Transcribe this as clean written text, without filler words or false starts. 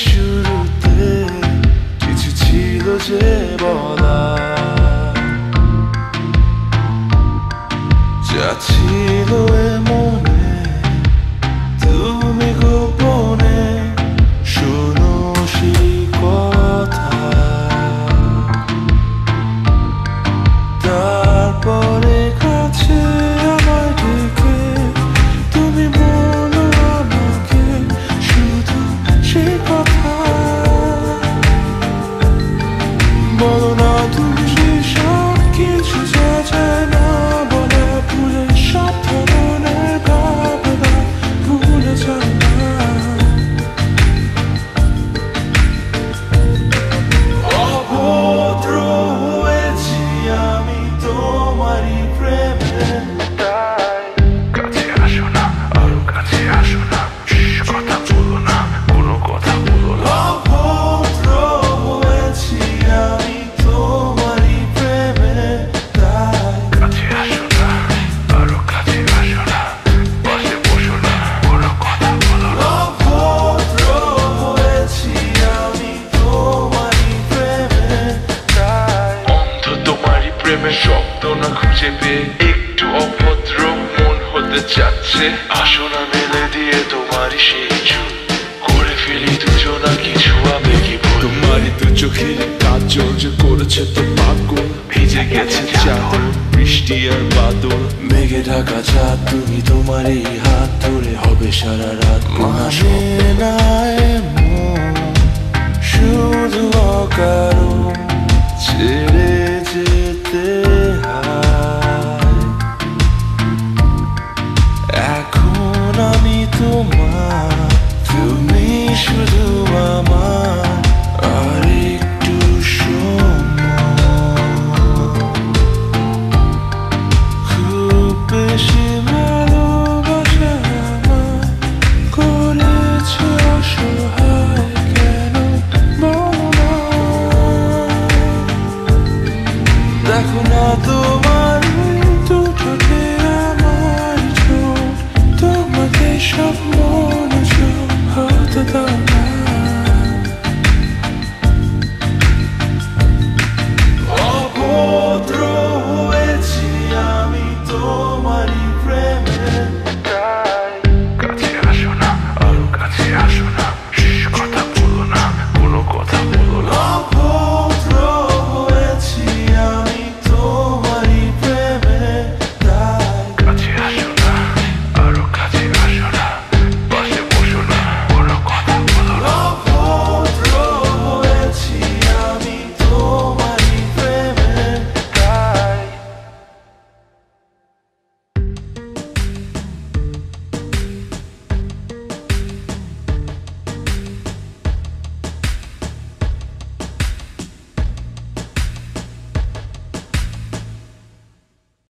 শুরুতে কিছু ছিল যে বলা, যা ছিল মনে তুমি গোপনে শোনো সেই কথা। তারপরে কাছে আমায় ডেকে তুমি বলো আমাকে শুধু সেই কথা। বলো না তুমি সেই সব কিছু যা যায় না বলা, ভুলে সব ধরনের ভাবনা ভুলে যাও না। অভদ্র হয়েছি আমি তোমারই প্রেমে, তাই কাছে আসো না, আরো কাছে আসো না, কথা বলো না, কোনো কথা বলো না। অভদ্র হয়েছি আমি তোমারই প্রেমে, তাই কাছে আসো না, আরো কাছে আসো না, পাশে বসো না, কোনো কথা বলো না। অভদ্র হয়েছি আমি তোমারই প্রেমে, তাই অন্ধ তোমারই প্রেমের শব্দ না খুঁজে পেয়ে একটু অভদ্র মন হতে চাচ্ছে। আসো না মেলে দিয়ে তোমারই সেই চুল, করে ফেলি দুজনা কিছু আবেগী ভুল। তোমারই দু চোখের কাজল যে করেছে তো পাগল, ভিজে গেছে চাদর বৃষ্টি আর বাদল, মেঘে ঢাকা চাঁদ তুমি তোমারই হাত ধরে হবে সারা রাত। মানে না